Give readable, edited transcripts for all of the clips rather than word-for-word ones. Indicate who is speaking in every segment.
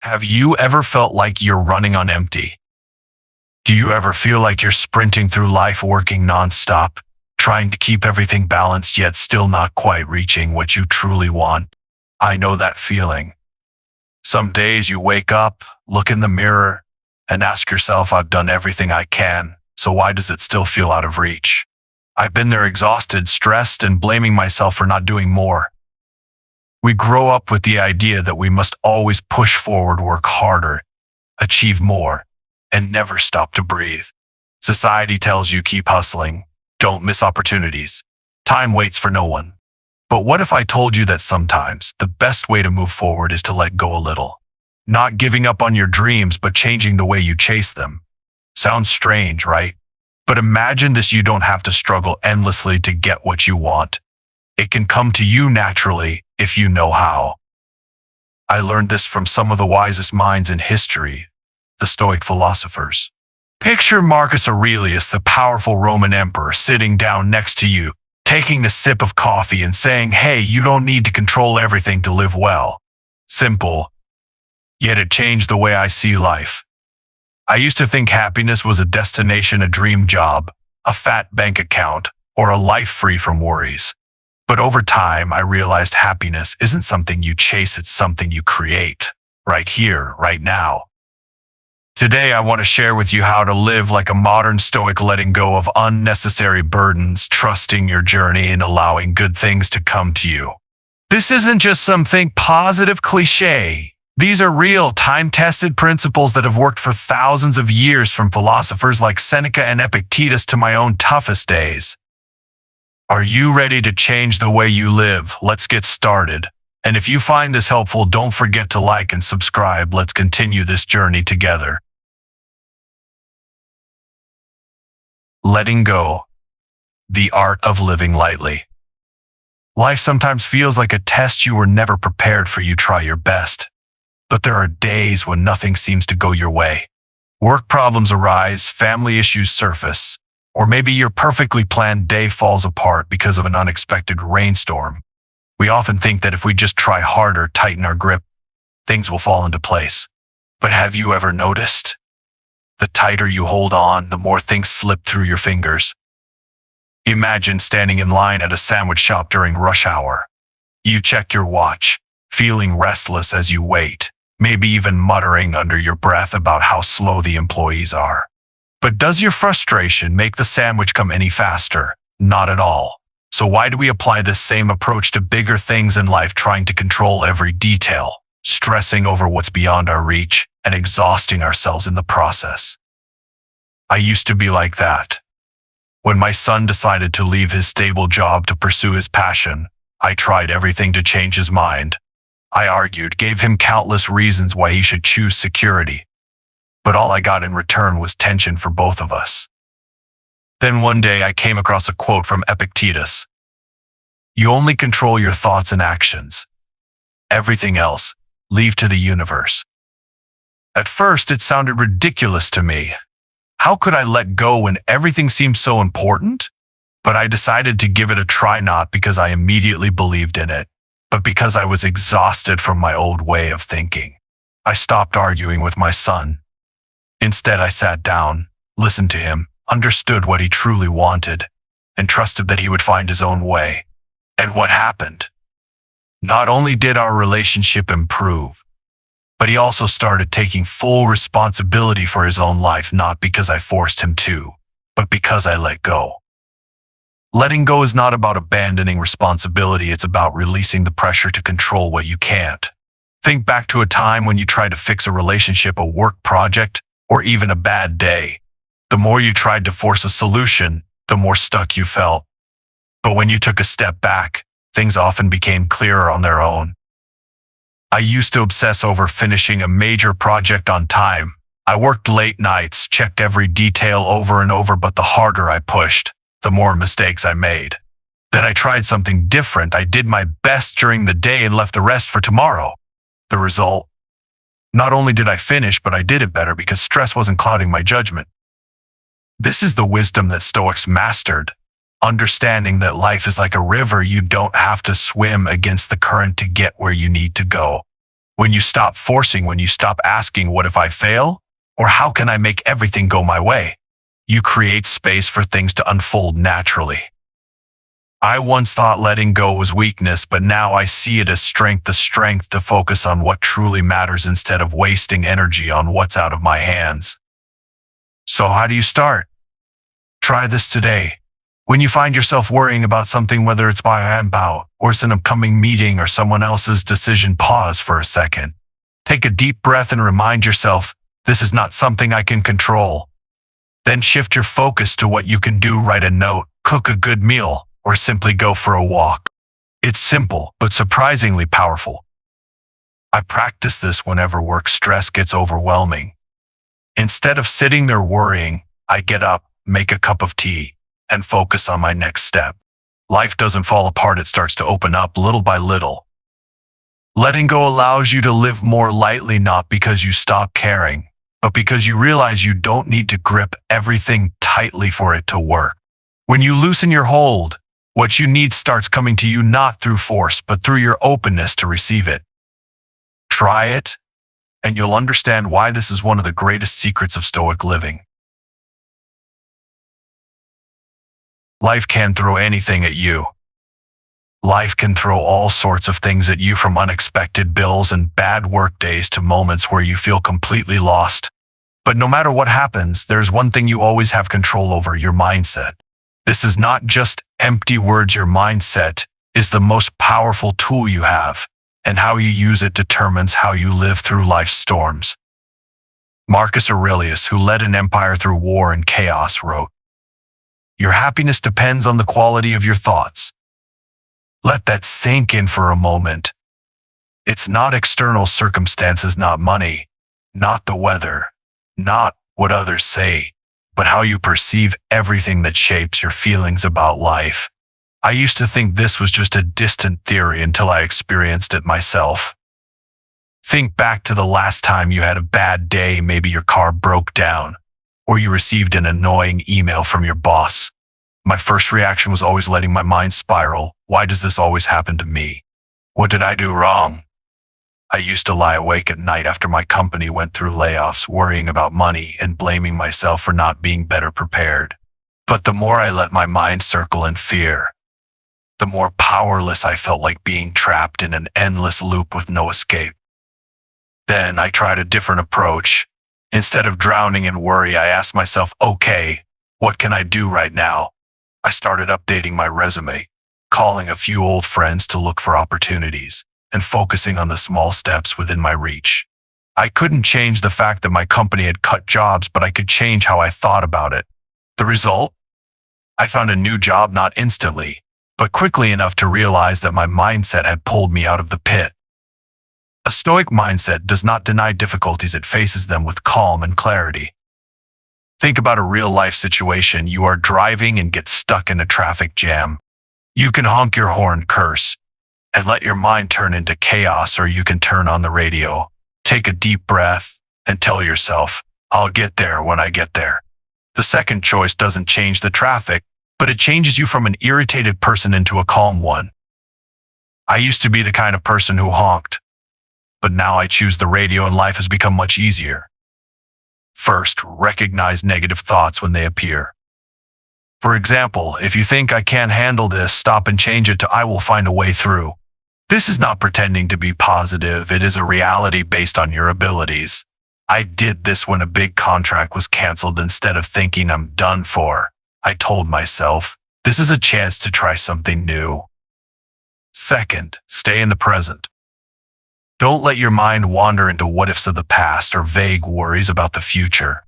Speaker 1: Have you ever felt like you're running on empty? Do you ever feel like you're sprinting through life working nonstop, trying to keep everything balanced yet still not quite reaching what you truly want? I know that feeling. Some days you wake up, look in the mirror, and ask yourself, I've done everything I can, so why does it still feel out of reach? I've been there exhausted, stressed, and blaming myself for not doing more. We grow up with the idea that we must always push forward, work harder, achieve more, and never stop to breathe. Society tells you keep hustling, don't miss opportunities. Time waits for no one. But what if I told you that sometimes the best way to move forward is to let go a little? Not giving up on your dreams, but changing the way you chase them. Sounds strange, right? But imagine this: you don't have to struggle endlessly to get what you want. It can come to you naturally if you know how. I learned this from some of the wisest minds in history, the Stoic philosophers. Picture Marcus Aurelius, the powerful Roman emperor, sitting down next to you, taking a sip of coffee and saying, "Hey, you don't need to control everything to live well." Simple, yet it changed the way I see life. I used to think happiness was a destination, a dream job, a fat bank account, or a life free from worries. But over time, I realized happiness isn't something you chase, it's something you create, right here, right now. Today, I want to share with you how to live like a modern Stoic, letting go of unnecessary burdens, trusting your journey, and allowing good things to come to you. This isn't just something positive cliche. These are real, time-tested principles that have worked for thousands of years, from philosophers like Seneca and Epictetus to my own toughest days. Are you ready to change the way you live? Let's get started. And if you find this helpful, don't forget to like and subscribe. Let's continue this journey together. Letting go. The art of living lightly. Life sometimes feels like a test you were never prepared for. You try your best, but there are days when nothing seems to go your way. Work problems arise, family issues surface, or maybe your perfectly planned day falls apart because of an unexpected rainstorm. We often think that if we just try harder, tighten our grip, things will fall into place. But have you ever noticed? The tighter you hold on, the more things slip through your fingers. Imagine standing in line at a sandwich shop during rush hour. You check your watch, feeling restless as you wait, maybe even muttering under your breath about how slow the employees are. But does your frustration make the sandwich come any faster? Not at all. So why do we apply this same approach to bigger things in life, trying to control every detail, stressing over what's beyond our reach, and exhausting ourselves in the process? I used to be like that. When my son decided to leave his stable job to pursue his passion, I tried everything to change his mind. I argued, gave him countless reasons why he should choose security. But all I got in return was tension for both of us. Then one day I came across a quote from Epictetus. "You only control your thoughts and actions. Everything else, leave to the universe." At first, it sounded ridiculous to me. How could I let go when everything seemed so important? But I decided to give it a try, not because I immediately believed in it, but because I was exhausted from my old way of thinking. I stopped arguing with my son. Instead, I sat down, listened to him, understood what he truly wanted, and trusted that he would find his own way. And what happened? Not only did our relationship improve, but he also started taking full responsibility for his own life, not because I forced him to, but because I let go. Letting go is not about abandoning responsibility, it's about releasing the pressure to control what you can't. Think back to a time when you tried to fix a relationship, a work project, or even a bad day. The more you tried to force a solution, the more stuck you felt. But when you took a step back, things often became clearer on their own. I used to obsess over finishing a major project on time. I worked late nights, checked every detail over and over, but the harder I pushed, the more mistakes I made. Then I tried something different. I did my best during the day and left the rest for tomorrow. The result? Not only did I finish, but I did it better because stress wasn't clouding my judgment. This is the wisdom that Stoics mastered, understanding that life is like a river. You don't have to swim against the current to get where you need to go. When you stop forcing, when you stop asking, what if I fail? Or how can I make everything go my way? You create space for things to unfold naturally. I once thought letting go was weakness, but now I see it as strength, the strength to focus on what truly matters instead of wasting energy on what's out of my hands. So how do you start? Try this today. When you find yourself worrying about something, whether it's about or it's an upcoming meeting or someone else's decision, pause for a second. Take a deep breath and remind yourself, this is not something I can control. Then shift your focus to what you can do. Write a note, cook a good meal, or simply go for a walk. It's simple, but surprisingly powerful. I practice this whenever work stress gets overwhelming. Instead of sitting there worrying, I get up, make a cup of tea, and focus on my next step. Life doesn't fall apart, it starts to open up little by little. Letting go allows you to live more lightly, not because you stop caring, but because you realize you don't need to grip everything tightly for it to work. When you loosen your hold, what you need starts coming to you, not through force, but through your openness to receive it. Try it, and you'll understand why this is one of the greatest secrets of Stoic living. Life can throw anything at you. Life can throw all sorts of things at you, from unexpected bills and bad work days to moments where you feel completely lost. But no matter what happens, there's one thing you always have control over: your mindset. This is not just empty words. Your mindset is the most powerful tool you have, and how you use it determines how you live through life's storms. Marcus Aurelius, who led an empire through war and chaos, wrote, "Your happiness depends on the quality of your thoughts." Let that sink in for a moment. It's not external circumstances, not money, not the weather, not what others say, but how you perceive everything that shapes your feelings about life. I used to think this was just a distant theory until I experienced it myself. Think back to the last time you had a bad day. Maybe your car broke down, or you received an annoying email from your boss. My first reaction was always letting my mind spiral. Why does this always happen to me? What did I do wrong? I used to lie awake at night after my company went through layoffs, worrying about money and blaming myself for not being better prepared. But the more I let my mind circle in fear, the more powerless I felt, like being trapped in an endless loop with no escape. Then I tried a different approach. Instead of drowning in worry, I asked myself, okay, what can I do right now? I started updating my resume, calling a few old friends to look for opportunities, and focusing on the small steps within my reach. I couldn't change the fact that my company had cut jobs, but I could change how I thought about it. The result? I found a new job, not instantly, but quickly enough to realize that my mindset had pulled me out of the pit. A Stoic mindset does not deny difficulties, it faces them with calm and clarity. Think about a real-life situation. You are driving and get stuck in a traffic jam. You can honk your horn, curse, and let your mind turn into chaos, or you can turn on the radio, take a deep breath, and tell yourself, I'll get there when I get there. The second choice doesn't change the traffic, but it changes you from an irritated person into a calm one. I used to be the kind of person who honked, but now I choose the radio, and life has become much easier. First, recognize negative thoughts when they appear. For example, if you think I can't handle this, stop and change it to I will find a way through. This is not pretending to be positive, it is a reality based on your abilities. I did this when a big contract was canceled. Instead of thinking I'm done for, I told myself, this is a chance to try something new. Second, stay in the present. Don't let your mind wander into what-ifs of the past or vague worries about the future.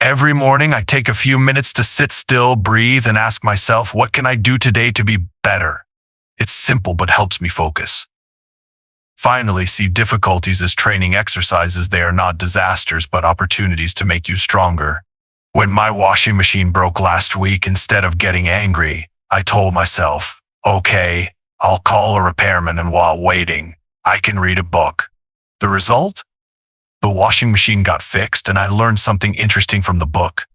Speaker 1: Every morning, I take a few minutes to sit still, breathe, and ask myself, what can I do today to be better? It's simple but helps me focus. Finally, see difficulties as training exercises. They are not disasters, but opportunities to make you stronger. When my washing machine broke last week, instead of getting angry, I told myself, okay, I'll call a repairman, and while waiting, I can read a book. The result? The washing machine got fixed, and I learned something interesting from the book.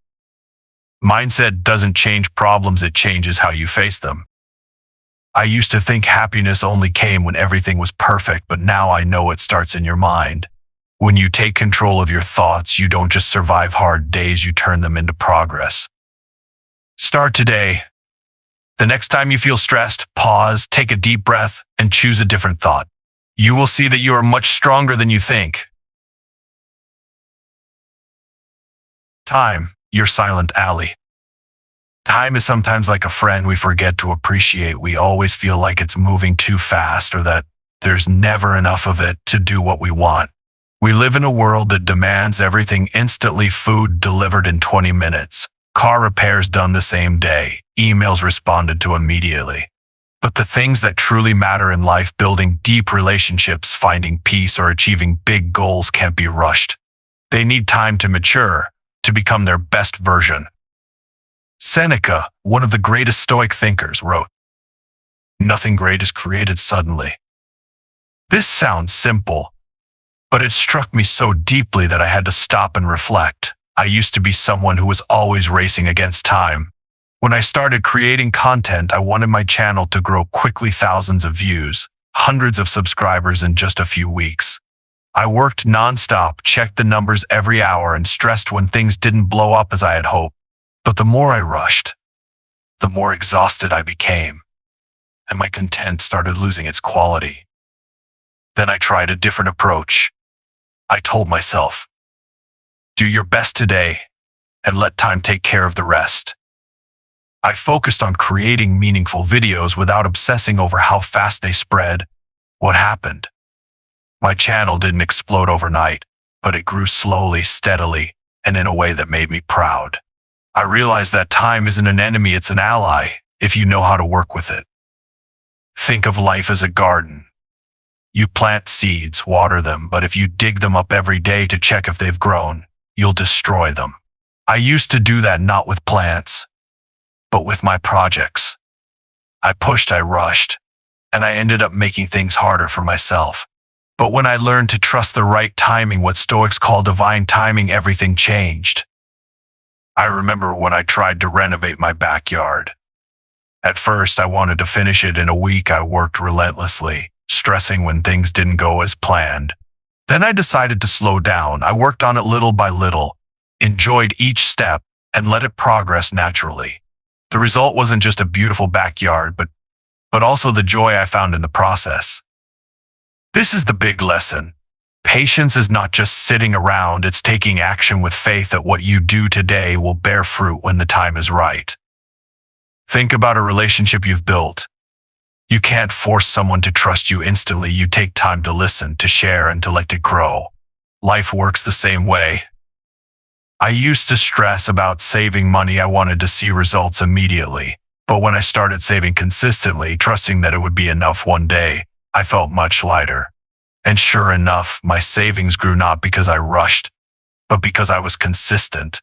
Speaker 1: Mindset doesn't change problems, it changes how you face them. I used to think happiness only came when everything was perfect, but now I know it starts in your mind. When you take control of your thoughts, you don't just survive hard days, you turn them into progress. Start today. The next time you feel stressed, pause, take a deep breath, and choose a different thought. You will see that you are much stronger than you think. Time, your silent ally. Time is sometimes like a friend we forget to appreciate. We always feel like it's moving too fast or that there's never enough of it to do what we want. We live in a world that demands everything instantly, food delivered in 20 minutes, car repairs done the same day, emails responded to immediately. But the things that truly matter in life, building deep relationships, finding peace, or achieving big goals, can't be rushed. They need time to mature, to become their best version. Seneca, one of the greatest Stoic thinkers, wrote, "Nothing great is created suddenly." This sounds simple, but it struck me so deeply that I had to stop and reflect. I used to be someone who was always racing against time. When I started creating content, I wanted my channel to grow quickly, thousands of views, hundreds of subscribers in just a few weeks. I worked nonstop, checked the numbers every hour, and stressed when things didn't blow up as I had hoped. But the more I rushed, the more exhausted I became, and my content started losing its quality. Then I tried a different approach. I told myself, do your best today and let time take care of the rest. I focused on creating meaningful videos without obsessing over how fast they spread. What happened? My channel didn't explode overnight, but it grew slowly, steadily, and in a way that made me proud. I realized that time isn't an enemy, it's an ally, if you know how to work with it. Think of life as a garden. You plant seeds, water them, but if you dig them up every day to check if they've grown, you'll destroy them. I used to do that not with plants, but with my projects. I pushed, I rushed, and I ended up making things harder for myself. But when I learned to trust the right timing, what Stoics call divine timing, everything changed. I remember when I tried to renovate my backyard. At first, I wanted to finish it in a week. I worked relentlessly, stressing when things didn't go as planned. Then I decided to slow down. I worked on it little by little, enjoyed each step, and let it progress naturally. The result wasn't just a beautiful backyard, but also the joy I found in the process. This is the big lesson. Patience is not just sitting around, it's taking action with faith that what you do today will bear fruit when the time is right. Think about a relationship you've built. You can't force someone to trust you instantly. You take time to listen, to share, and to let it grow. Life works the same way. I used to stress about saving money. I wanted to see results immediately. But when I started saving consistently, trusting that it would be enough one day, I felt much lighter. And sure enough, my savings grew not because I rushed, but because I was consistent.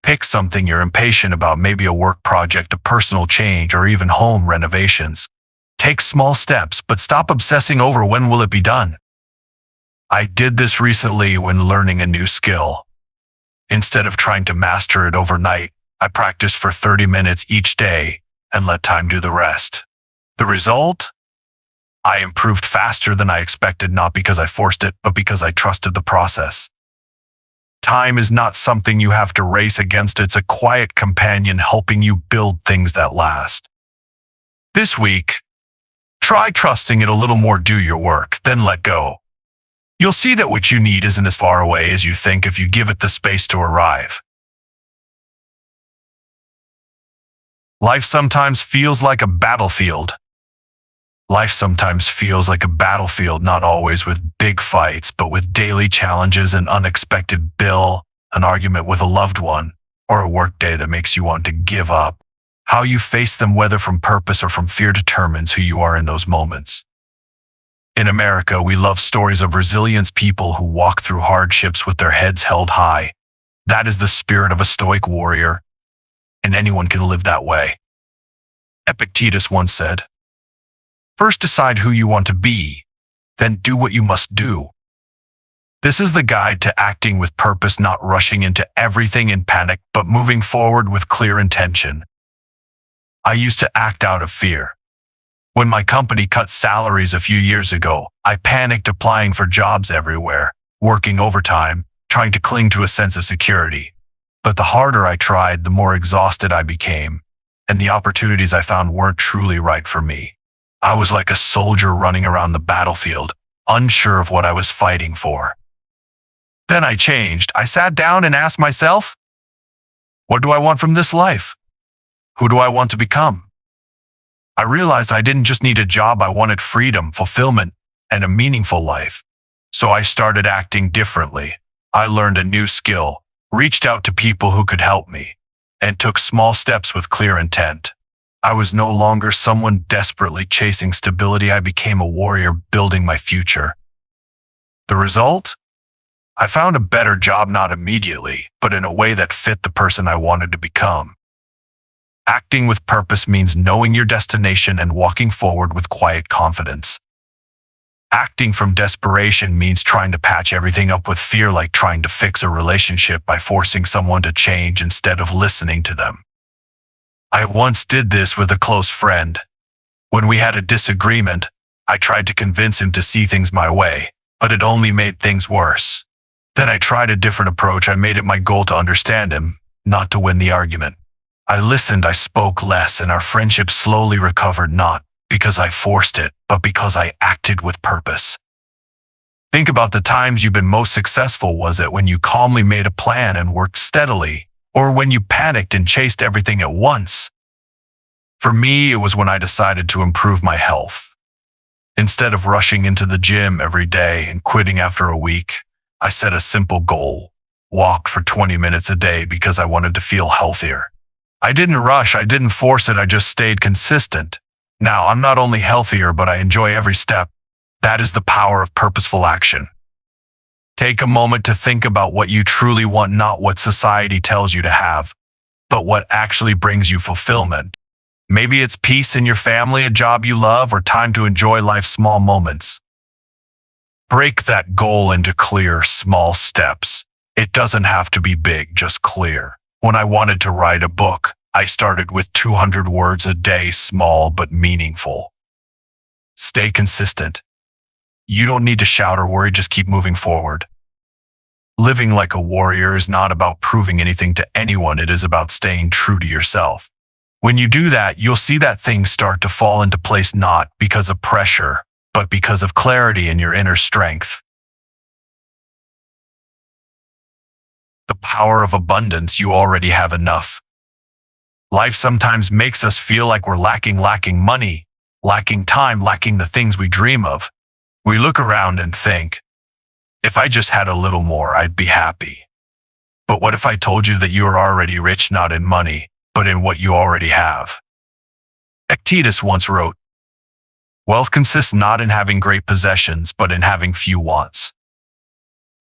Speaker 1: Pick something you're impatient about, maybe a work project, a personal change, or even home renovations. Take small steps, but stop obsessing over when will it be done. I did this recently when learning a new skill. Instead of trying to master it overnight, I practiced for 30 minutes each day and let time do the rest. The result? I improved faster than I expected, not because I forced it, but because I trusted the process. Time is not something you have to race against. It's a quiet companion helping you build things that last. This week, try trusting it a little more. Do your work, then let go. You'll see that what you need isn't as far away as you think if you give it the space to arrive. Life sometimes feels like a battlefield. Life sometimes feels like a battlefield, not always with big fights, but with daily challenges, an unexpected bill, an argument with a loved one, or a workday that makes you want to give up. How you face them, whether from purpose or from fear, determines who you are in those moments. In America, we love stories of resilience, people who walk through hardships with their heads held high. That is the spirit of a Stoic warrior, and anyone can live that way. Epictetus once said, "First decide who you want to be, then do what you must do." This is the guide to acting with purpose, not rushing into everything in panic, but moving forward with clear intention. I used to act out of fear. When my company cut salaries a few years ago, I panicked applying for jobs everywhere, working overtime, trying to cling to a sense of security. But the harder I tried, the more exhausted I became, and the opportunities I found weren't truly right for me. I was like a soldier running around the battlefield, unsure of what I was fighting for. Then I changed. I sat down and asked myself, what do I want from this life? Who do I want to become? I realized I didn't just need a job, I wanted freedom, fulfillment, and a meaningful life. So I started acting differently. I learned a new skill, reached out to people who could help me, and took small steps with clear intent. I was no longer someone desperately chasing stability. I became a warrior building my future. The result? I found a better job, not immediately, but in a way that fit the person I wanted to become. Acting with purpose means knowing your destination and walking forward with quiet confidence. Acting from desperation means trying to patch everything up with fear, like trying to fix a relationship by forcing someone to change instead of listening to them. I once did this with a close friend. When we had a disagreement, I tried to convince him to see things my way, but it only made things worse. Then I tried a different approach. I made it my goal to understand him, not to win the argument. I listened, I spoke less, and our friendship slowly recovered, not because I forced it, but because I acted with purpose. Think about the times you've been most successful. Was it when you calmly made a plan and worked steadily, or when you panicked and chased everything at once? For me, it was when I decided to improve my health. Instead of rushing into the gym every day and quitting after a week, I set a simple goal: walk for 20 minutes a day because I wanted to feel healthier. I didn't rush, I didn't force it, I just stayed consistent. Now, I'm not only healthier, but I enjoy every step. That is the power of purposeful action. Take a moment to think about what you truly want, not what society tells you to have, but what actually brings you fulfillment. Maybe it's peace in your family, a job you love, or time to enjoy life's small moments. Break that goal into clear, small steps. It doesn't have to be big, just clear. When I wanted to write a book, I started with 200 words a day, small but meaningful. Stay consistent. You don't need to shout or worry, just keep moving forward. Living like a warrior is not about proving anything to anyone, it is about staying true to yourself. When you do that, you'll see that things start to fall into place, not because of pressure, but because of clarity and your inner strength. The power of abundance. You already have enough. Life sometimes makes us feel like we're lacking money, lacking time, lacking the things we dream of. We look around and think, if I just had a little more, I'd be happy. But what if I told you that you are already rich, not in money, but in what you already have? Epictetus once wrote, wealth consists not in having great possessions, but in having few wants.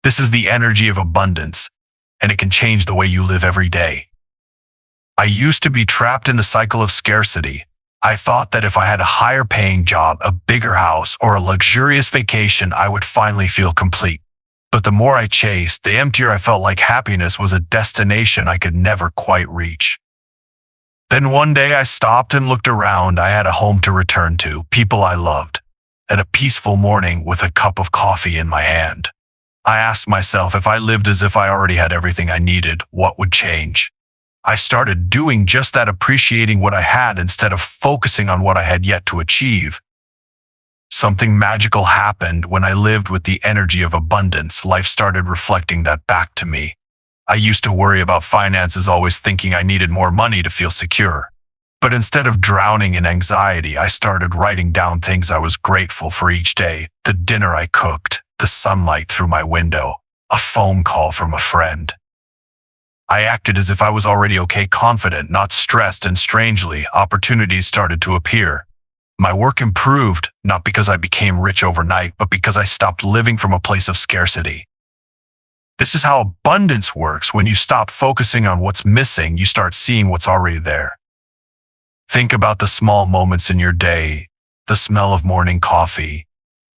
Speaker 1: This is the energy of abundance, and it can change the way you live every day. I used to be trapped in the cycle of scarcity. I thought that if I had a higher paying job, a bigger house, or a luxurious vacation, I would finally feel complete. But the more I chased, the emptier I felt, like happiness was a destination I could never quite reach. Then one day I stopped and looked around. I had a home to return to, people I loved, and a peaceful morning with a cup of coffee in my hand. I asked myself, if I lived as if I already had everything I needed, what would change? I started doing just that, appreciating what I had instead of focusing on what I had yet to achieve. Something magical happened when I lived with the energy of abundance. Life started reflecting that back to me. I used to worry about finances, always thinking I needed more money to feel secure. But instead of drowning in anxiety, I started writing down things I was grateful for each day: the dinner I cooked, the sunlight through my window, a phone call from a friend. I acted as if I was already okay, confident, not stressed, and strangely, opportunities started to appear. My work improved, not because I became rich overnight, but because I stopped living from a place of scarcity. This is how abundance works. When you stop focusing on what's missing, you start seeing what's already there. Think about the small moments in your day: the smell of morning coffee,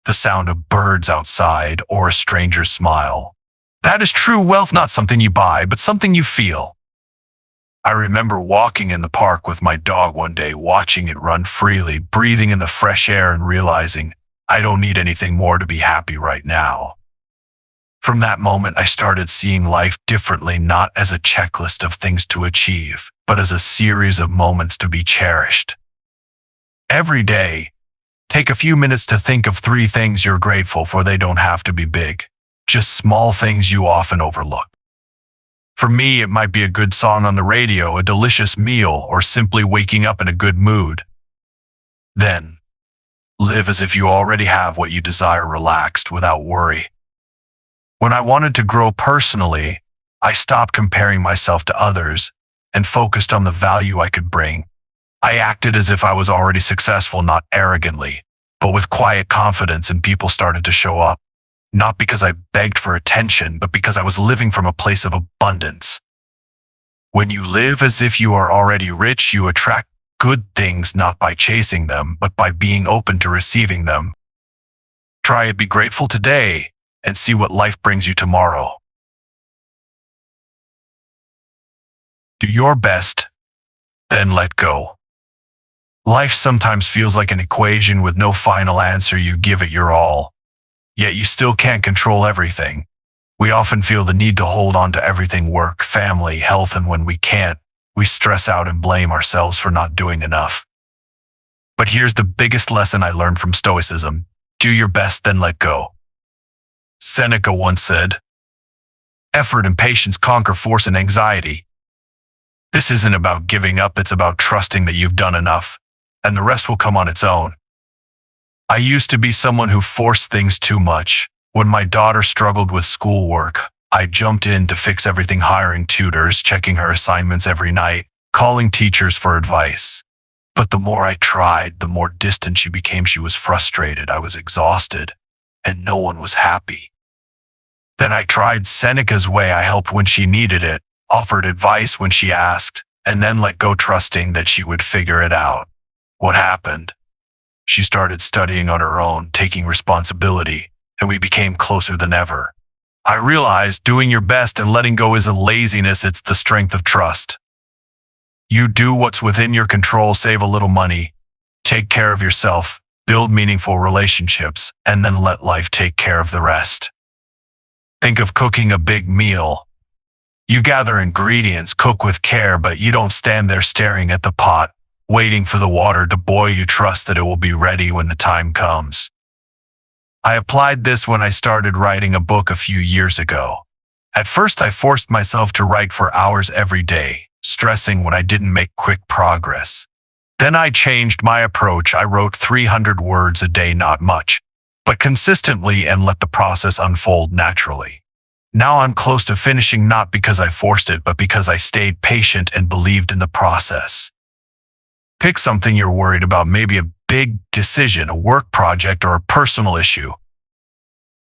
Speaker 1: the sound of birds outside, or a stranger's smile. That is true wealth, not something you buy, but something you feel. I remember walking in the park with my dog one day, watching it run freely, breathing in the fresh air and realizing I don't need anything more to be happy right now. From that moment, I started seeing life differently, not as a checklist of things to achieve, but as a series of moments to be cherished. Every day, take a few minutes to think of 3 things you're grateful for. They don't have to be big, just small things you often overlook. For me, it might be a good song on the radio, a delicious meal, or simply waking up in a good mood. Then, live as if you already have what you desire, relaxed, without worry. When I wanted to grow personally, I stopped comparing myself to others and focused on the value I could bring. I acted as if I was already successful, not arrogantly, but with quiet confidence, and people started to show up. Not because I begged for attention, but because I was living from a place of abundance. When you live as if you are already rich, you attract good things not by chasing them, but by being open to receiving them. Try it, be grateful today, and see what life brings you tomorrow. Do your best, then let go. Life sometimes feels like an equation with no final answer. You give it your all, yet you still can't control everything. We often feel the need to hold on to everything: work, family, health, and when we can't, we stress out and blame ourselves for not doing enough. But here's the biggest lesson I learned from Stoicism: do your best, then let go. Seneca once said, "Effort and patience conquer force and anxiety." This isn't about giving up, it's about trusting that you've done enough, and the rest will come on its own. I used to be someone who forced things too much. When my daughter struggled with schoolwork, I jumped in to fix everything, hiring tutors, checking her assignments every night, calling teachers for advice. But the more I tried, the more distant she became. She was frustrated, I was exhausted, and no one was happy. Then I tried Seneca's way. I helped when she needed it, offered advice when she asked, and then let go, trusting that she would figure it out. What happened? She started studying on her own, taking responsibility, and we became closer than ever. I realized doing your best and letting go isn't laziness, it's the strength of trust. You do what's within your control, save a little money, take care of yourself, build meaningful relationships, and then let life take care of the rest. Think of cooking a big meal. You gather ingredients, cook with care, but you don't stand there staring at the pot, waiting for the water to boil. You trust that it will be ready when the time comes. I applied this when I started writing a book a few years ago. At first, I forced myself to write for hours every day, stressing when I didn't make quick progress. Then I changed my approach. I wrote 300 words a day, not much, but consistently, and let the process unfold naturally. Now I'm close to finishing, not because I forced it, but because I stayed patient and believed in the process. Pick something you're worried about, maybe a big decision, a work project, or a personal issue.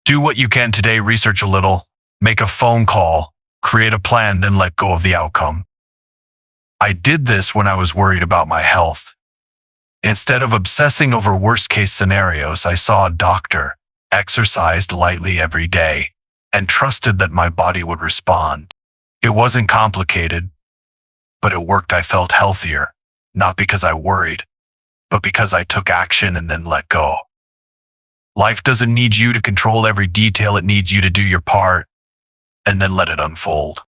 Speaker 1: Do what you can today, research a little, make a phone call, create a plan, then let go of the outcome. I did this when I was worried about my health. Instead of obsessing over worst-case scenarios, I saw a doctor, exercised lightly every day, and trusted that my body would respond. It wasn't complicated, but it worked. I felt healthier, not because I worried, but because I took action and then let go. Life doesn't need you to control every detail, it needs you to do your part, and then let it unfold.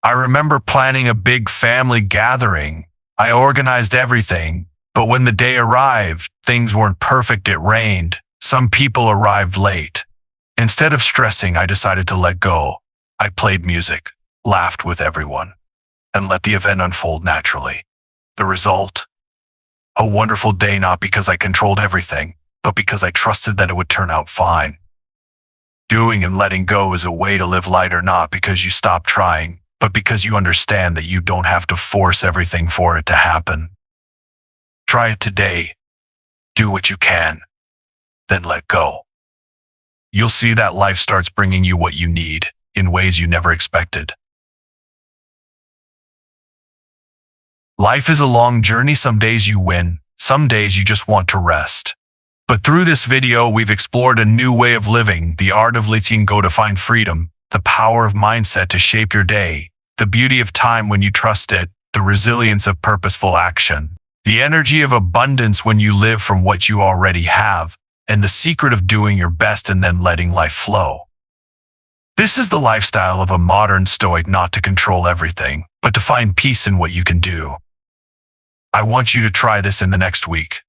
Speaker 1: I remember planning a big family gathering. I organized everything, but when the day arrived, things weren't perfect. It rained. Some people arrived late. Instead of stressing, I decided to let go. I played music, laughed with everyone, and let the event unfold naturally. The result? A wonderful day, not because I controlled everything, but because I trusted that it would turn out fine. Doing and letting go is a way to live lighter, not because you stop trying, but because you understand that you don't have to force everything for it to happen. Try it today. Do what you can, then let go. You'll see that life starts bringing you what you need in ways you never expected. Life is a long journey. Some days you win, some days you just want to rest. But through this video, we've explored a new way of living, the art of letting go to find freedom, the power of mindset to shape your day, the beauty of time when you trust it, the resilience of purposeful action, the energy of abundance when you live from what you already have, and the secret of doing your best and then letting life flow. This is the lifestyle of a modern Stoic, not to control everything, but to find peace in what you can do. I want you to try this in the next week.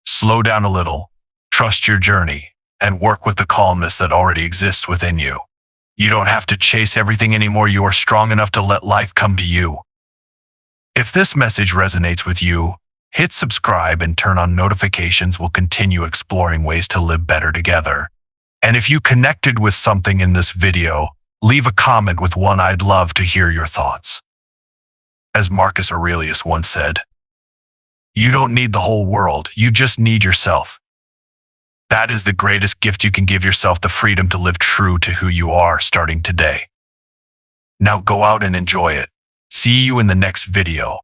Speaker 1: Slow down a little, trust your journey, and work with the calmness that already exists within you. You don't have to chase everything anymore. You are strong enough to let life come to you. If this message resonates with you, hit subscribe and turn on notifications. We'll continue exploring ways to live better together. And if you connected with something in this video, leave a comment with one. I'd love to hear your thoughts. As Marcus Aurelius once said, you don't need the whole world, you just need yourself. That is the greatest gift you can give yourself, the freedom to live true to who you are starting today. Now go out and enjoy it. See you in the next video.